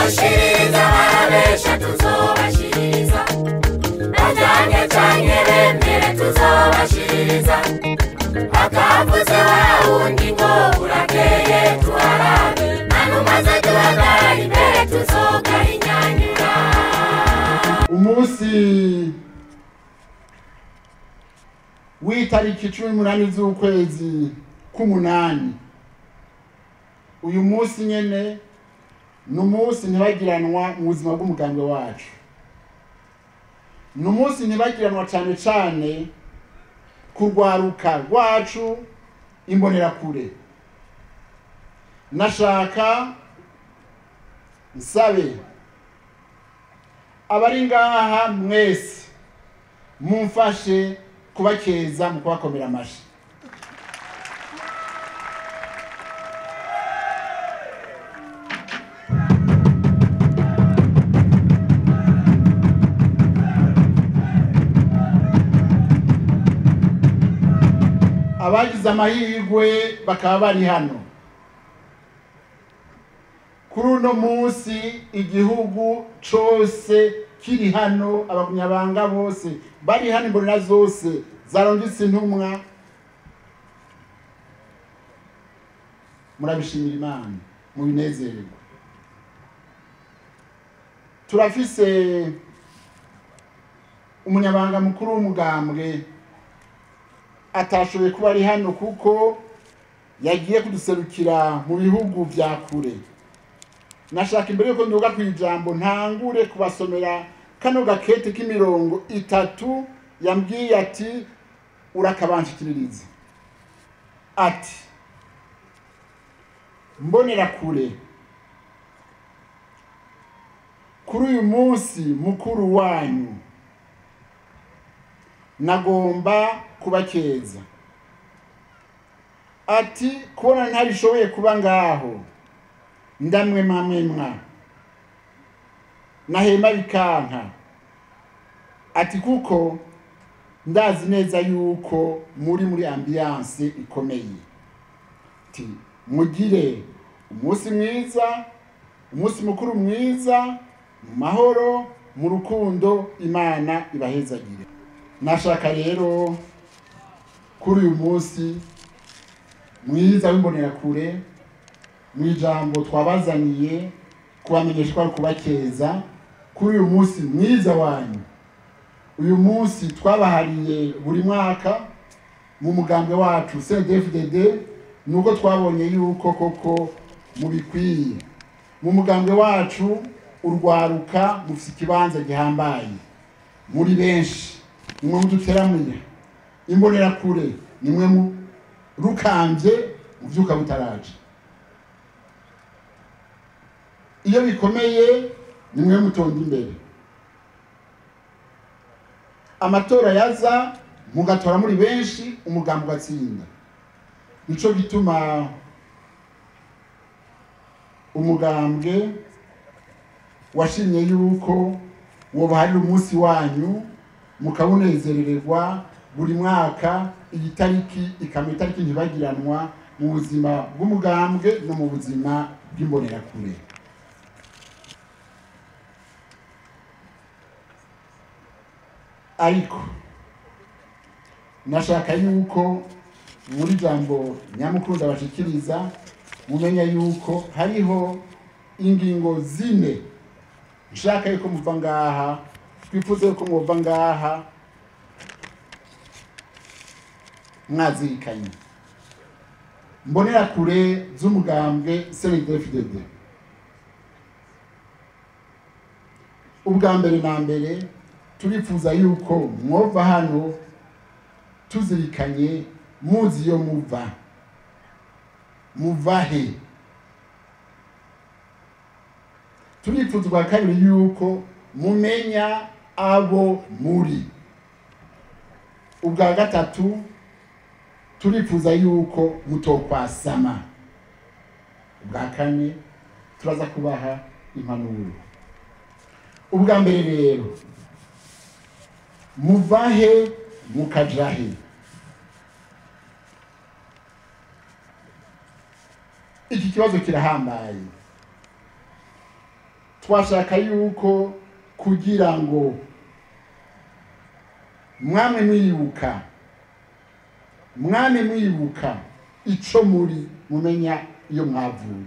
tuzobashiriza barabesha tuzobashiriza bajanye canke bemere tuzobashiriza akavuze wawundi ngo urakeye tuharabe manumaze duhagarara imbere tuzogahinyanyura. Umunsi w'itariki 18 z'ukwezi k'umunani, uyu munsi nyene n'umunsi ntibagiranwa mu buzima bw'umugambwe wacu, n'umunsi ntibagiranwa cane cane kurwaruka rwacu imbonerakure. Nashaka nsabe abari ngaha mwese mumfashe kubakeza mu kubakomera amashi. Abagize amahirwe bakaba bari hano kuri uno munsi, igihugu cose kiri hano, abanyabanga bose bari hano, imbonera zose zaronditse intumwa. Murabishimira Imana, mubinezererwa. Turafise umunyabanga mukuru w'umugambwe atashoboye kuba ari hano kuko yagiye kuduserukira mu bihugu vya kure. Nashaka imbere yuko nduga kwijambo ntangure kubasomera kano gakete k'imirongo 3 yambwiye ati urakabanshikiririza. Ati mbonera kure, kuri uyu munsi mukuru wanyu nagomba kubakeza. Ati kubona ntarishoboye kuba ngaho ndamwe mamwemwa nahema bikanka. Ati kuko ndazi neza yuko muri ambiance ikomeye. Ati mugire umunsi mwiza, umunsi mukuru mwiza, mu mahoro, mu rukundo, Imana ibahezagire. Nashaka rero kuri uyu munsi mwiza w'imbonerakure, mwijambo twabazaniye kubamenyesha ko kubakeza kuri uyu munsi mwiza wanyu. Uyu munsi twabahariye buri mwaka mu mugambwe wacu CNDD-FDD, nuko twabonye yuko koko mubikwiye. Mu mugambwe wacu urwaruka mufite ikibanza gihambaye, muri benshi nimwe muduteramira, imbonerakure nimwe mu rukambye muvyuka butaraje, iyo bikomeye nimwe mutonda imbere. Amatora yaza mugatora muri benshi, umugambo ugatsinda. Nico gituma umugambwe washimye yuko wobaharira umunsi wanyu mukabunezerererwa buri mwaka. Iyi tariki ikaba itariki ntibagiranwa mu buzima bw'umugambwe no mu buzima bw'imbonerakure. Ariko nashaka yuko muri jambo nyamukuru ndabashikiriza mumenya yuko hariho ingingo 4 nshaka yuko muva ngaha, twifuze yuko muva ngaha mwazirikanye. Mbonerakure z'umugambwe CNDD-FDD, ubwa mbere na mbere turifuza yuko mwova hano tuzirikanye, muzi yo muva he. Turifuza kwa kabiri yuko mumenya abo muri. Ubwa gatatu turifuza yuko mutokwasama. Ubwa kane turaza kubaha impanuro. Ubwa mbere rero muvahe mukajahe. Iki kibazo kirahambaye. twashaka yuko kugira ngo mwamwe mwibuka ico muri mumenya iyo mwavuye.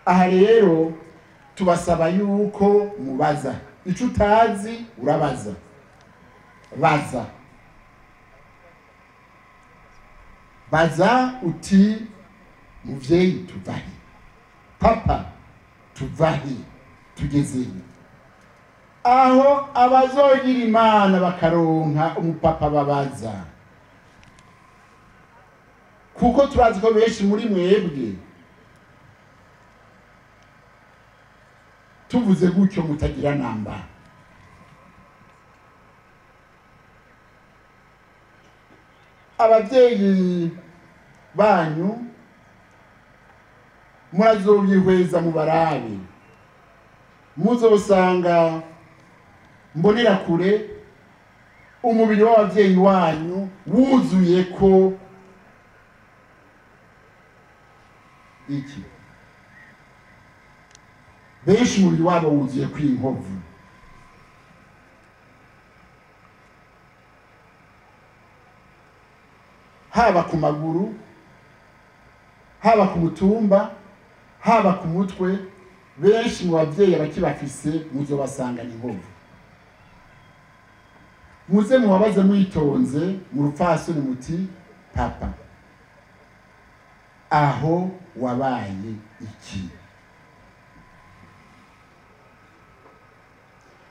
Aha rero tubasaba yuko mubaza ico utazi urabaza, baza uti muvyeyi tuvahe, papa tuvahe, tugezehe. Aho abazogira Imana bakaronka umupapa babaza, kuko turazi ko benshi muri mwebwe tuvuze gutyo mutagira namba. Abavyeyi banyu murazobyihweza mu barabe, muzosanga mbonera kure umubiri w'abavyeyi wanyu wuzuye ko iki, benshi umubiri wabo wuzuye ko inkovu. Haba ku maguru, haba ku mutumba, haba ku mutwe, benshi mu bavyeyi abakibafise muzobasanga inkovu. Muze mubabaze mwitonze mu rupfasoni muti papa aho wabaye iki.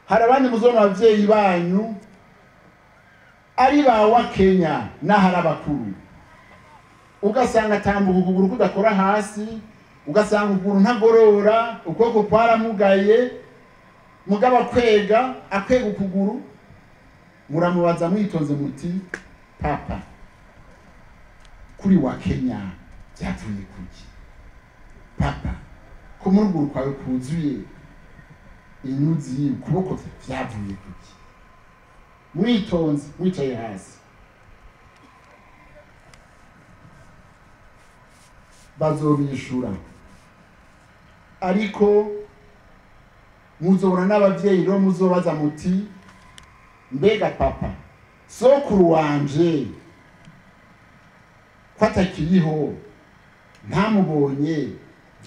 Hari abandi muzona abavyeyi banyu ari bawa Kenya n'ahari abakuru, ugasanga atambuka ukuguru kudakora hasi, ugasanga ukuguru ntagorora, ukuboko kwaramugaye, mugabo akwega ukuguru. Muramubaza mwitonze muti papa kuri wa Kenya byavuye kuki, papa ko mu ruguru kwawe kuzuye inyuzi, ukuboko byavuye kuki. Mwitonze mwicaye hasi, bazobishura. Ariko muzobona n'abavyeyi rero muzobaza muti mbega papa sokuru wanje kwatakiriho ntamubonye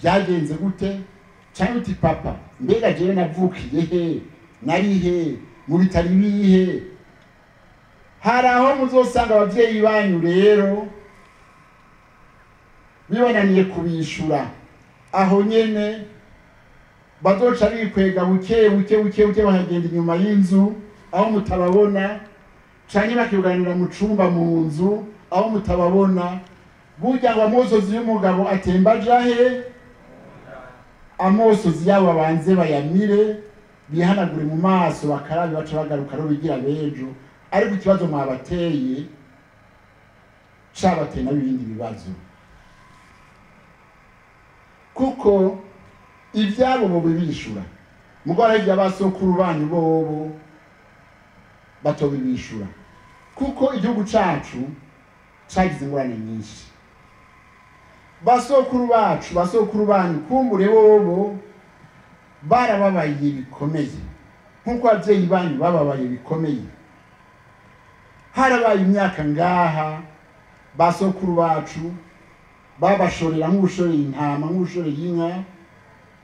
byagenze gute, cyangwa uti papa mbega jewe navukiye he, nari he, mu bitari bihe. Hari aho muzosanga abavyeyi banyu rero bibananiye kubishura, aho nyene bazoca bikwega buke bakagenda inyuma y'inzu aho mutababona, canke bakiganira mu cumba mu nzu aho mutababona. Burya ngo amosozi y'umugabo atemba jahe, amosozi yabo banze bayamire, bihanagure mu maso, bakarabe, baca bagaruka ro bigira bejo. Ariko ikibazo mwabateye cabateye n'ibindi bibazo, kuko ivyabo bo bibishura. Mugora ivya basokuru banyu bobo batobibishura, kuko igihugu cacu cagize ingorane nyinshi. Basokuru banyu kumbure bobo barababaye bikomeye, nkuko abavyeyi banyu bababaye bikomeye. Harabaye imyaka ngaha basokuru bacu babashorera nk'ubushoreye intama, nk'ubushoreye inka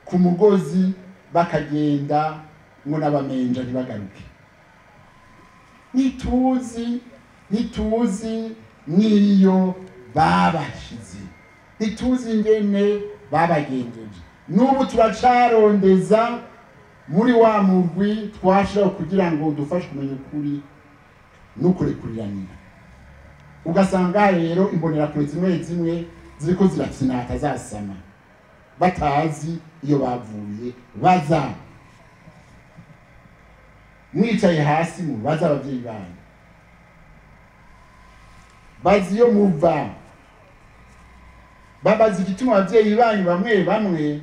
ku mugozi, bakagenda ngo n'abamenja ntibagaruke. Ntituzi niyo babashize, ntituzi ingene babagenjeje. N'ubu turacarondeza muri wa mugwi twashiraho kugira ngo dufashe kumenya ukuri n'ukurekuriranira. Ugasanga rero imbonera kure zimwe ziriko zirafinata zasama, batazi iyo bavuye. Baza mwicaye hasi mubaza abavyeyi banyu, bazi iyo muva, babazi igituma abavyeyi banyu bamwe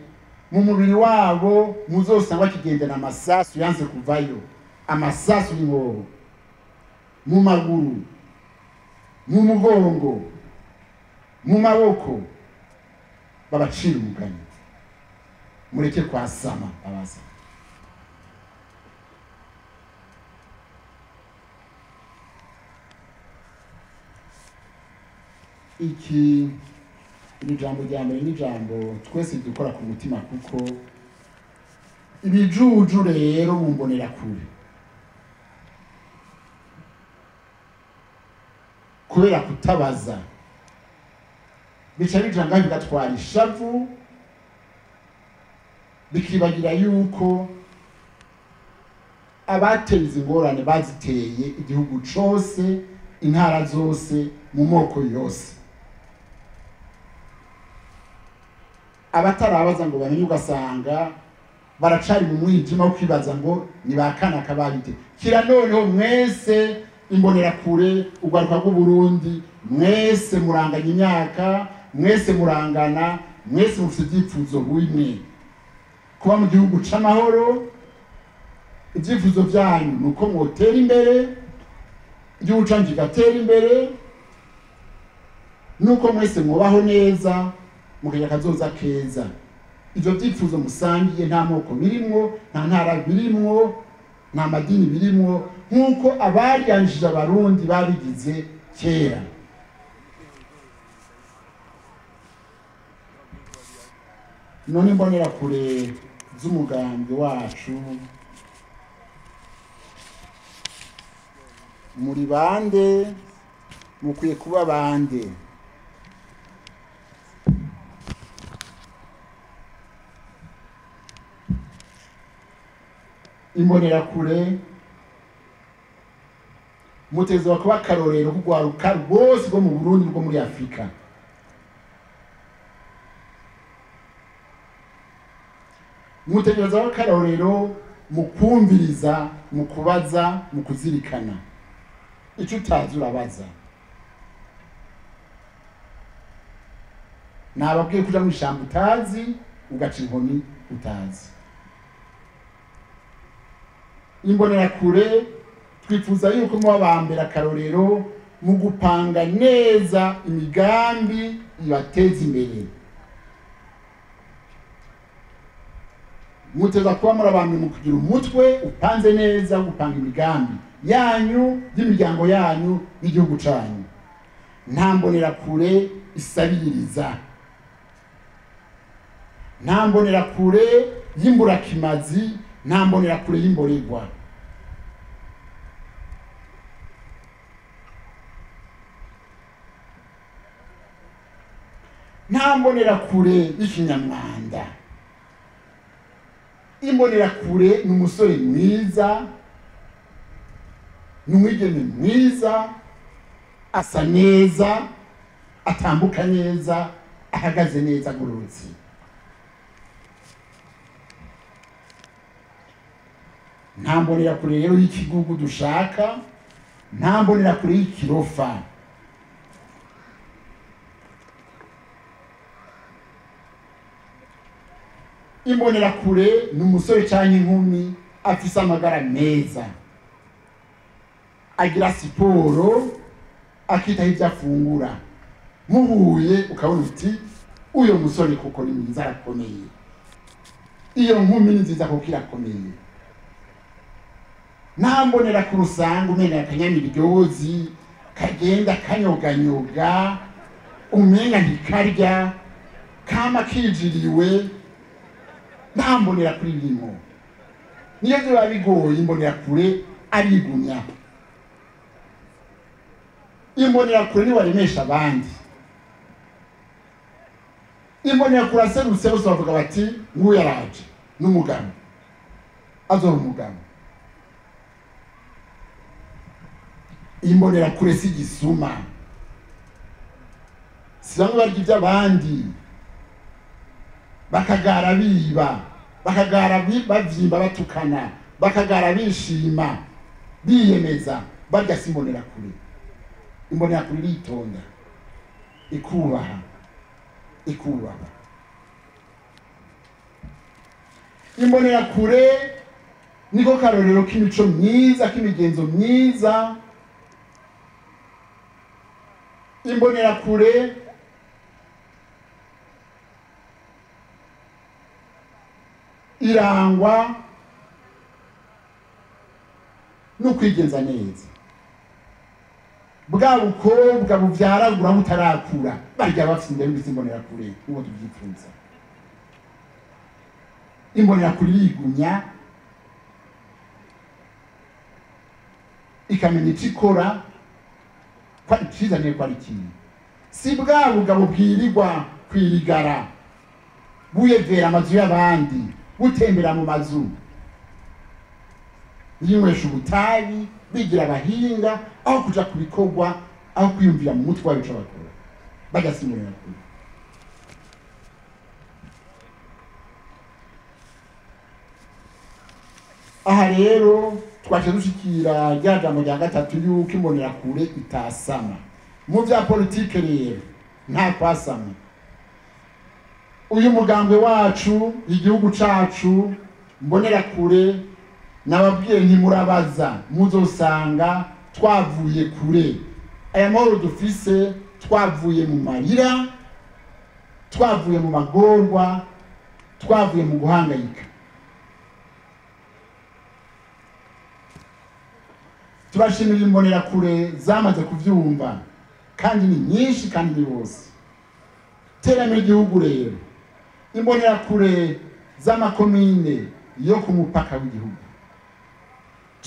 mu mubiri wabo muzosanga bakigendana amasasu yanze kuvayo, amasasu y'inkoho mu maguru, mu mugongo, mu maboko, babacira umugani. mureke kwasama abasa. Iki ni jambo rya mbere, ni jambo twese dukora ku mutima, kuko ibijuju rero mu mbonerakure kubera kutabaza bica bija ngaho bigatwara ishavu, bikibagira yuko abateye izi ngorane baziteye igihugu cose, intara zose, mu moko yose. Abatarabaza ngo bamenye, ugasanga baracari mu mwijima wo kwibaza ngo ni bakana kababite. Kira noneho mwese imbonerakure, urwaruka rw'u Burundi, mwese muranganya imyaka, mwese murangana, mwese mufite ibyifuzo bimwe, kuba mu gihugu c'amahoro. Ibyifuzo byanyu nuko mwotera imbere, igihugu canje kigatera imbere, nuko mwese mubaho neza, mukagira akazoza keza. Ivyo byifuzo musangiye, nta moko birimwo, nta ntara birimwo, nta madini birimwo, nk'uko abaryanjije abarundi babigize kera. None imbonerakure z'umugambi wacu, muri bande, mukwiye kuba bande? Imbonerakure mutezwa kuba akarorero k'urwaruka rwose rwo mu Burundi, rwo muri Afurika. Mutegereza akarorero mu kumviriza, mu kubaza, mu kuzirikana. Icyo utazi urabaza. Nababwiye kuja mu ishyamba utazi, ugaca inkoni utazi. Imbonerakure twifuza yuko muba bambera akarorero mu gupanga neza imigambi ibateza imbere. Muteza kuba murabambe mu kugira umutwe upanze neza, gupanga imigambi yanyu, y'imiryango yanyu, y'igihugu canyu. Nta mbonerakure isabiriza, nta mbonerakure y'imburakimazi, nta mbonerakure y'imborerwa. Nta mbonerakure y'ikinyamwanda. Imbonerakure ni umusore mwiza, ni umwigeme mwiza, asa neza, atambuka neza, ahagaze neza agororotse. Nta mbonerakure rero y'ikigugu dushaka, nta mbonerakure y'ikirofa. Imbonerakure ni umusore canke inkumi afise amagara meza, agira siporo, akitaho ivyo afungura. Muhuye ukabona uti uyo musore kuko ni mwiza, arakomeye. Iyo nkumi ni nziza kuko irakomeye. Nta mbonerakure usanga umenya akanyamiryozi, kagenda kanyoganyoga, umenga ntikarya, kama kijiriwe. Nta mbonerakure irimo. Niyo biba bigoye, imbonerakure arigunya. Imbonerakure ni waremesha abandi. Imbonerakure aserutse bose bavuga bati nguyu araje n'umugabo, azora umugabo. Imbonerakure si gisuma, si bamwe barya iby'abandi, bakagara biba, bakagara bavyimba batukana, bakagara bishima, biyemeza. Barya si imbonerakure. Imbonerakure iritonda, ikubaha, ikubaha. Imbonerakure niko karorero k'imico myiza, k'imigenzo myiza. Imbonerakure irangwa no kwigenza neza. Bwa bukobwa buvyaragura butarakura barya bafite indero mbisimbonera kure uwo tubyipfuza. Imbonera kuri yigunya ikamenya ikikora kwa ikizaniye kwa ikintu. Si bwa bugabo bwirirwa kwirigara buyevera amazu y'abandi butembera mu mazu yinywesha ubutabi bigira abahinga aho kuja kubikorwa aho kwiyumvira mu mutwe wayo c'abakora bagasinyira kuri. Aha rero twaje dushikira rya jambo rya gatatu yuko imbonera kure itasama. Mu vya politike rero nta kwasama. Uyu mugambwe wacu igihugu cacu mbonera kure nababwiye ntimurabaza muzosanga twavuye kure. Aya mahoro dufise twavuye mu marira, twavuye mu magorwa, twavuye mu guhangayika. Turashimira imbonera kure zamaze kuvyumva kandi ni nyinshi kandi ni bose. Terambere igihugu rero imbonera kure z'amakomine yo ku mupaka w'igihugu,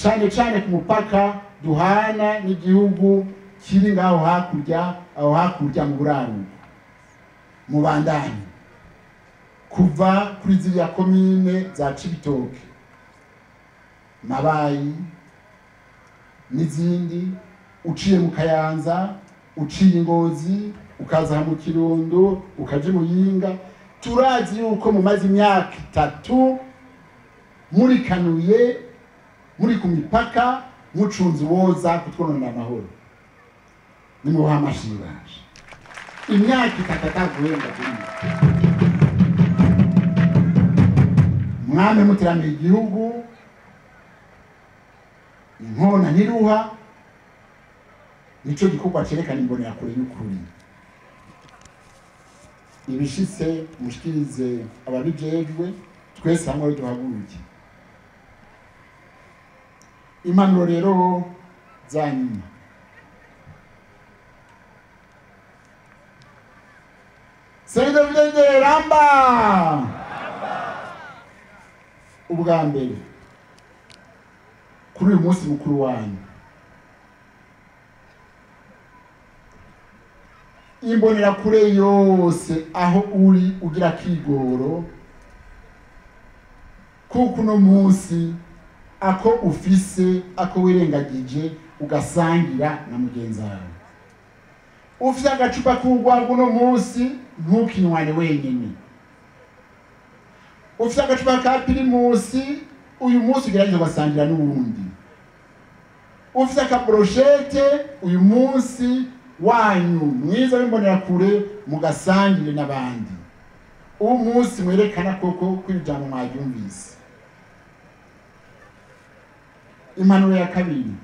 cane cane ku mupaka duhana n'igihugu kiri ngaho hakurya, aho hakurya mu buraruko mu bandanye kuva kuri ziriya komine za Cibitoke, Mabayi n'izindi, uciye mu Kayanza, uciye Ngozi, ukaza mu Kirundo, ukaje mu Yinga. Turazi yuko mu mazi imyaka 3 muri kanuye muri ku mipaka mucunzi woza kutwonona amahoro. Nimuha amashiraje imyaka 3 ataguhenga kuri mwame mutiramiye igihugu inkona ntiruha. Nico gikorwa cerekana imbonera kure y'ukuri. Ibishitse mushikirize ababijejwe twese hamwe duhaguruke. Impanuro rero zanyuma Sende Villende Ramba ubwa mbere kuri uyu munsi mukuru wanyu imbonera kure yose aho uri ugira kigoro kuko no munsi ako ufise ako wirengagije ugasangira na mugenzi wawe. Ufise agacupa k'urwarwa no munsi ntukinywane wenyine. Ufise agacupa ka pirimusi uyu munsi ugerageza ugasangira n'uwundi. Ufise akabroshete uyu munsi wanyu mwiza w'imbonera kure mugasangire n'abandi. Uwo munsi mwerekana koko kwijana mwabyumvise. Impanuro ya kabiri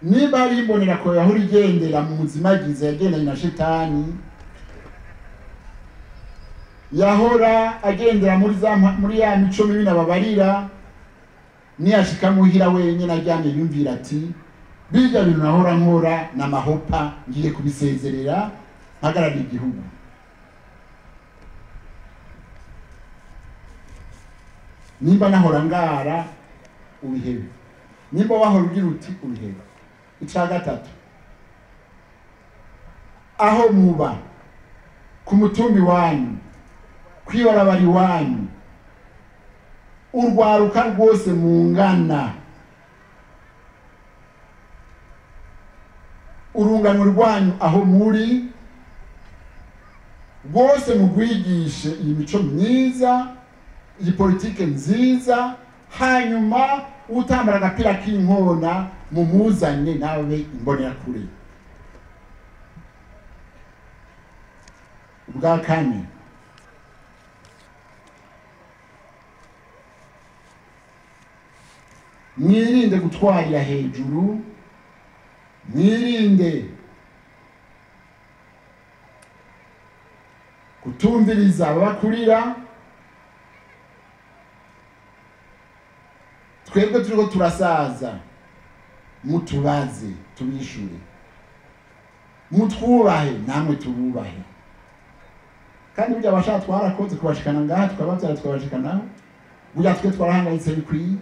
niba ari imbonera kure aho rigendera mu muzimagiza yagendanye na shetani, yahora agendera muri ya mico mibi nababarira, niyashika muhira wenyine ajyanye yumvira ati bijya bintu nahora nkora na mahopa ngiye kubisezerera mpagarara igihugu. Nimba nahora ngara ubihebe, nimba wahora ugira uti ubihebe. Ica gatatu aho muba ku mutumbi wanyu kwibarabari wanyu urwaruka rwose mungana, urungano rwanyu aho muri rwose mugwigishe iyi mico myiza, iyi politike nziza, hanyuma utambara agapira k'inkona mumuzanye nawe imbonera kure. Ubwa kane mwirinde gutwarira hejuru, mwirinde kutumviriza ababakurira. Twebwe turiko turasaza, mutubaze tubishure, mutwubahe namwe tububahe. Kandi burya abashaka twarakoze kubashikana ngaha, tukabavyara tukabashikanaho, burya twe twarahangayitse bikwiye.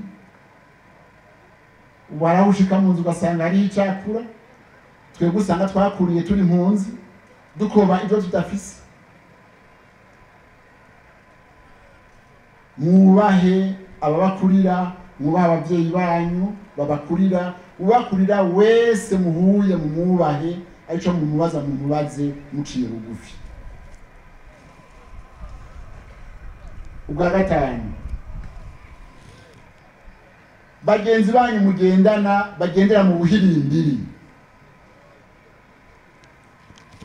Warahushika mu nzu ugasanga hariho icakura, twebwe usanga twakuriye turi impunzi dukoba ibyo tudafise. Mwubahe ababakurira, mwubahe abavyeyi banyu babakurira, ubakurira wese muhuye mumwubahe, arico mumubaza mumubaze muciye bugufi. Ubwa gatanu, bagenzi banyu mugendana bagendera mu buhirimbiri,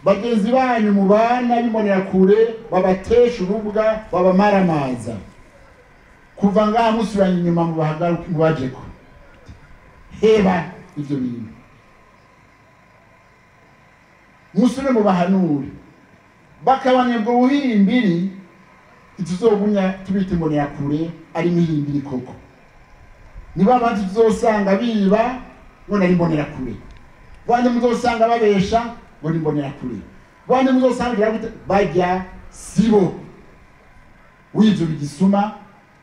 bagenzi banyu mubana bimonera kure babatesha urubwa babamaramaza, kuva ngaha musubiranye inyuma mubajeko. Heba ivyo bintu, musubire mubahanure, bakabanya ubwo buhirimbiri. Tuzobunya tubita imbonera kure ari mihimbiri koko. Niba abantu tuzosanga biba ngo nari imbonera kure, bande muzosanga babesha ngo ni imbonera kure, bande muzosanga bajya sibo. Wivyo bigisuma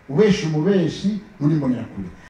ubesha umubeshi muri imbonera kure.